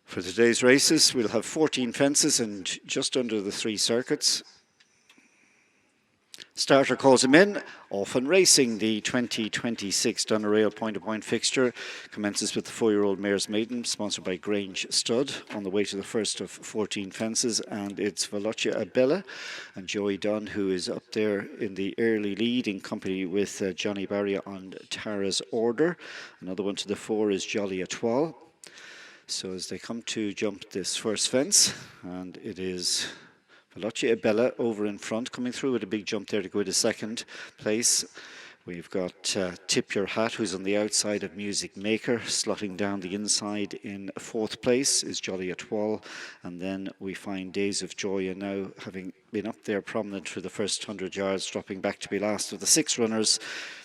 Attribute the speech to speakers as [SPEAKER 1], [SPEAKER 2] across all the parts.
[SPEAKER 1] For today's races, we'll have 14 fences and just under the 3 circuits. Starter calls him in. Off and racing, the 2026 Doneraile point-to-point fixture commences with the 4-year-old mare's Maiden, sponsored by Grange Stud, on the way to the first of 14 fences, and it's Velocia and Joey Dunn, who is up there in the early lead in company with Johnny Barry on Tara's Order. Another one to the 4 is Jolly Etoile. So as they come to jump this first fence, and it is Velocia over in front, coming through with a big jump there to go to second place. We've got Tip Your Hat, who's on the outside of Music Maker, slotting down the inside in 4th place is Jolly Etoile. And then we find Days of Joy, and now having been up there prominent for the first 100 yards, dropping back to be last of the 6 runners,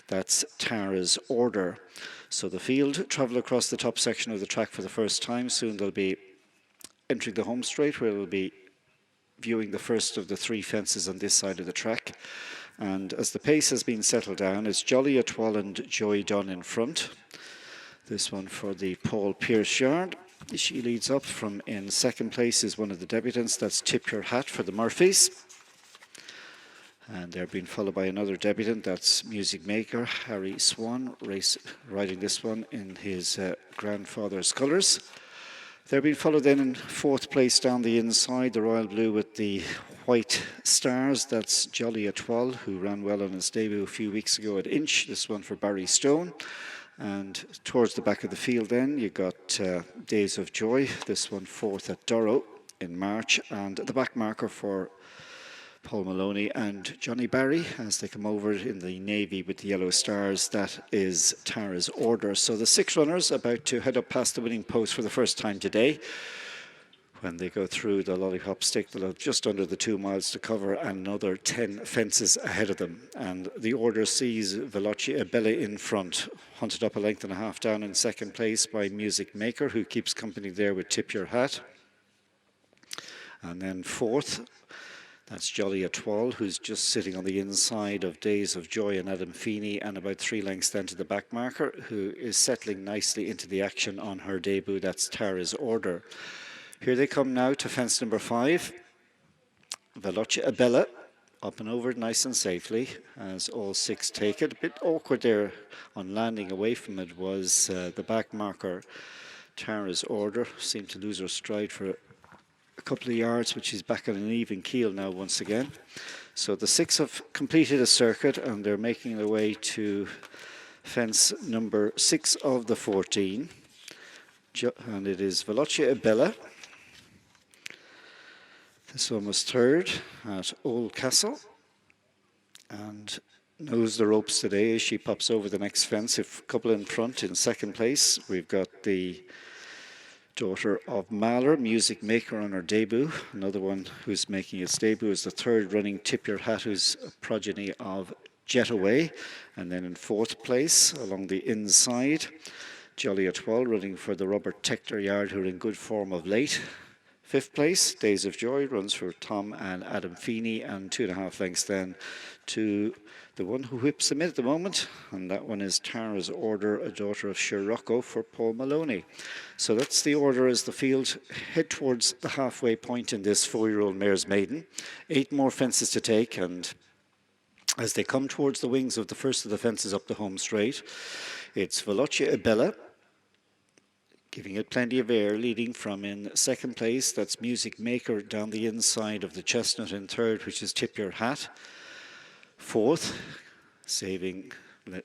[SPEAKER 1] that's Tara's Order. So the field travel across the top section of the track for the first time. Soon they'll be entering the home straight, where they'll be viewing the first of the 3 fences on this side of the track. And as the pace has been settled down, it's Jolly Etoile and Joey Dunn in front. This one for the Paul Pierce yard. She leads up. From in second place is one of the debutants, that's Tip Your Hat for the Murphys. And they're being followed by another debutant, that's Music Maker, Harry Swan, riding this one in his grandfather's colours. They're being followed then in 4th place down the inside, the royal blue with the white stars, that's Jolly Etoile, who ran well on his debut a few weeks ago at Inch, this one for Barry Stone. And towards the back of the field then, you got Days of Joy, this one 4th at Durrow in March, and the back marker for Paul Maloney and Johnny Barry as they come over in the navy with the yellow stars. That is Tara's Order. So the 6 runners about to head up past the winning post for the first time today. When they go through the lollipop stick, they'll have just under the 2 miles to cover and another 10 fences ahead of them. And the order sees Velocia in front, hunted up a length and a half down in second place by Music Maker, who keeps company there with Tip Your Hat. And then 4th, that's Jolly Etoile, who's just sitting on the inside of Days of Joy and Adam Feeney, and about 3 lengths down to the back marker, who is settling nicely into the action on her debut. That's Tara's Order. Here they come now to fence number 5. Velocia up and over nice and safely as all 6 take it. A bit awkward there on landing away from it was the back marker. Tara's Order seemed to lose her stride for a couple of yards, but she's back on an even keel now once again. So the 6 have completed a circuit and they're making their way to fence number 6 of the 14. And it is Velocia. This one was 3rd at Old Castle and knows the ropes today as she pops over the next fence. A couple in front in second place. We've got the daughter of Mahler, Music Maker, on her debut. Another one who's making its debut is the 3rd running Tip Your Hat, who's a progeny of Jetaway. And then in 4th place along the inside, Jolly Etoile running for the Robert Tector yard, who are in good form of late. 5th place, Days of Joy, runs for Tom and Adam Feeney, and 2.5 lengths then to the one who whips them in at the moment, and that one is Tara's Order, a daughter of Scirocco, for Paul Maloney. So that's the order as the field head towards the halfway point in this 4-year-old mare's Maiden. 8 more fences to take, and as they come towards the wings of the first of the fences up the home straight, it's Velocia, giving it plenty of air, leading from in second place. That's Music Maker down the inside of the chestnut in 3rd, which is Tip Your Hat. 4th, saving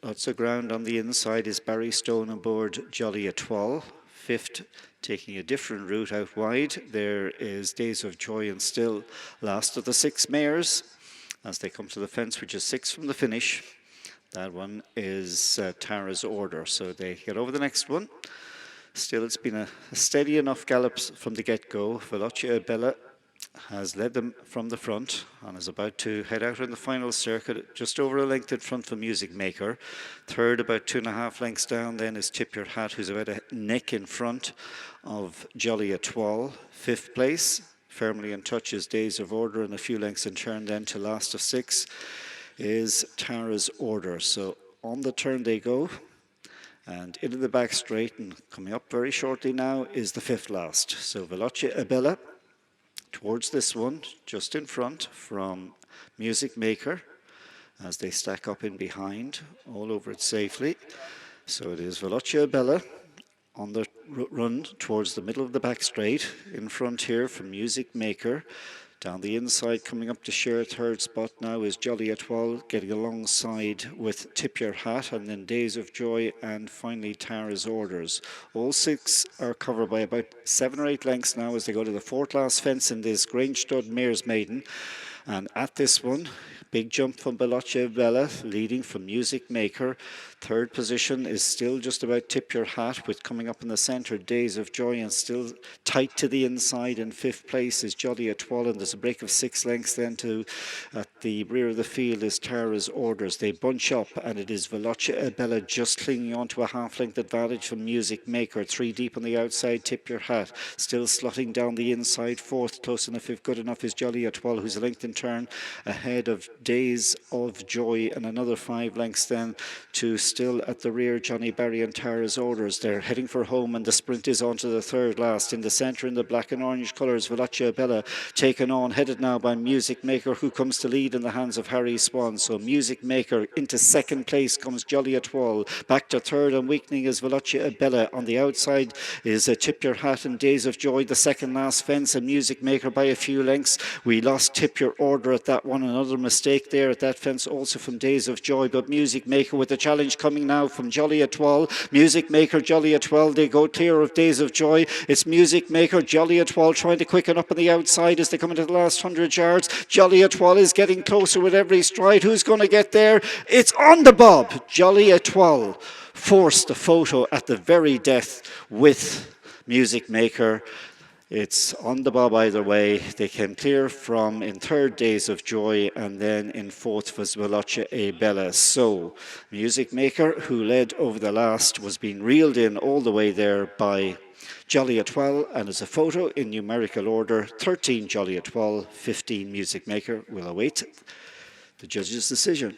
[SPEAKER 1] lots of ground on the inside, is Barry Stone aboard Jolly Etoile. 5th, taking a different route out wide, there is Days of Joy, and still last of the 6 mares as they come to the fence, which is 6 from the finish. That one is Tara's Order. So they get over the next one. Still, it's been a steady enough gallop from the get-go. Velocia has led them from the front and is about to head out in the final circuit, just over a length in front for Music Maker. 3rd, about 2.5 lengths down then, is Tip Your Hat, who's about a neck in front of Jolly Etoile. 5th place, firmly in touch, is Days of Order, and a few lengths in turn then to last of 6 is Tara's Order. So on the turn they go. And into the back straight and coming up very shortly now is the fifth last. So Veloce Abella towards this one, just in front from Music Maker as they stack up in behind, all over it safely. So it is Veloce Abella on the run towards the middle of the back straight. In front here from Music Maker. Down the inside, coming up to share third spot now is Jolly Etoile, getting alongside with Tip Your Hat, and then Days of Joy, and finally Tara's Orders. All six are covered by about 7 or 8 lengths now as they go to the fourth last fence in this Grange stud mare's maiden. And at this one, big jump from Veloce Bella, leading from Music Maker. Third position is still just about Tip Your Hat, with coming up in the centre Days of Joy, and still tight to the inside. In fifth place is Jolly Etoile, and there's a break of 6 lengths then to at the rear of the field is Tara's Orders. They bunch up, and it is Veloce Bella just clinging on to a half-length advantage from Music Maker. 3 deep on the outside, Tip Your Hat, still slotting down the inside. Fourth, close enough if good enough, is Jolly Etoile, who's a length in turn ahead of Days of Joy, and another 5 lengths then to still at the rear Johnny Barry and Tara's Orders. They're heading for home, and the sprint is on to the third last. In the centre, in the black and orange colours, Veloce Bella taken on, headed now by Music Maker, who comes to lead in the hands of Harry Swan. So Music Maker into second place comes Jolly Etoile. Back to third and weakening is Veloce Bella. On the outside is Tip Your Hat and Days of Joy, the second last fence, and Music Maker by a few lengths. We lost Tip Your Order at that one, another mistake there at that fence also from Days of Joy, but Music Maker with the challenge coming now from Jolly Etoile. Music Maker, Jolly Etoile, they go clear of Days of Joy. It's Music Maker, Jolly Etoile trying to quicken up on the outside as they come into the last 100 yards. Jolly Etoile is getting closer with every stride. Who's going to get there? It's on the bob. Jolly Etoile forced a photo at the very death with Music Maker. It's on the bob either way. They came clear from in third Days of Joy, and then in fourth was Veloce Bella. So Music Maker, who led over the last, was being reeled in all the way there by Jolly Etoile, and as a photo in numerical order, 13 Jolly Etoile, 15 Music Maker. We'll await the judge's decision.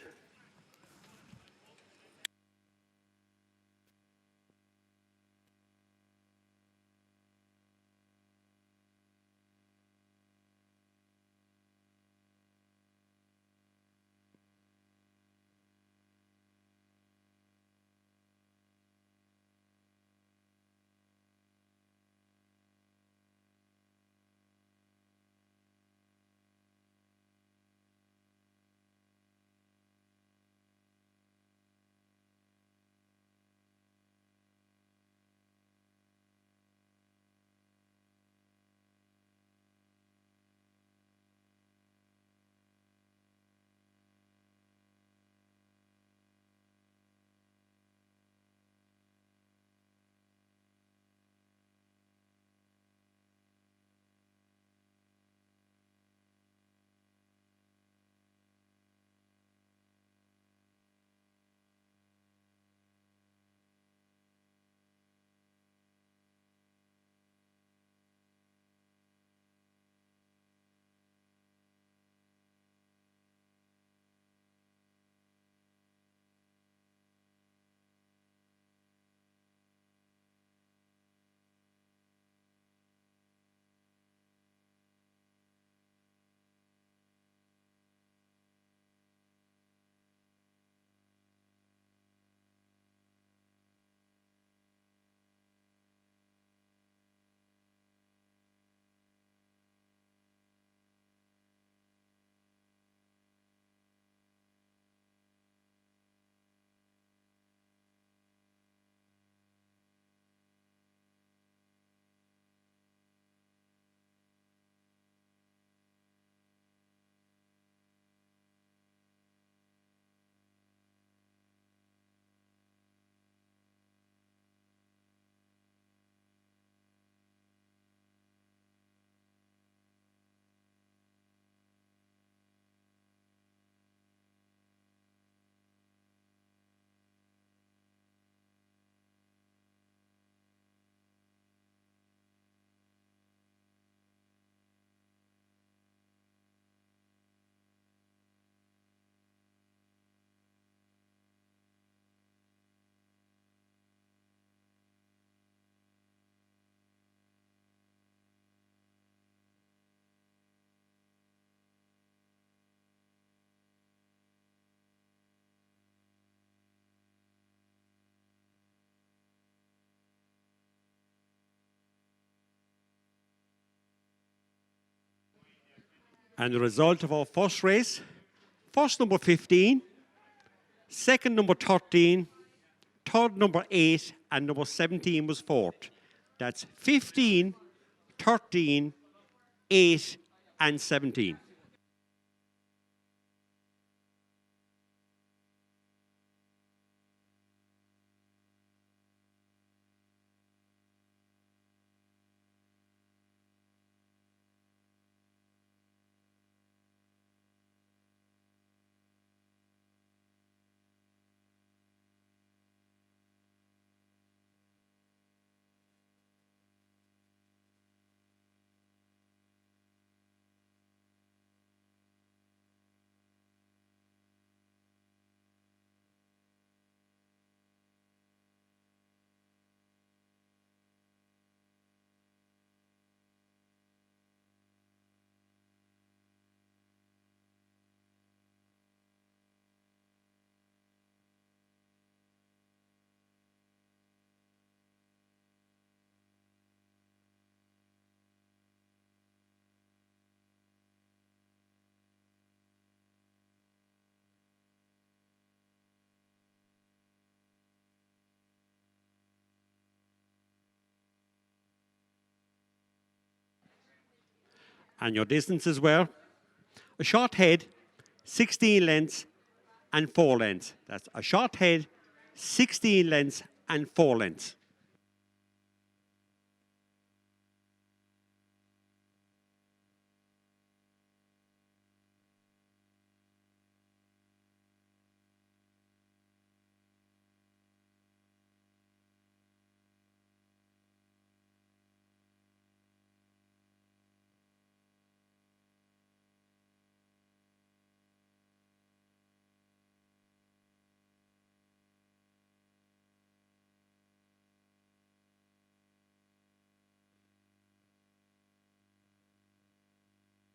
[SPEAKER 2] And the result of our first race, first number 15, second number 13, third number 8, and number 17 was fourth. That's 15, 13, 8, and 17. And your distances were a short head, 16 lengths, and 4 lengths. That's a short head, 16 lengths, and 4 lengths.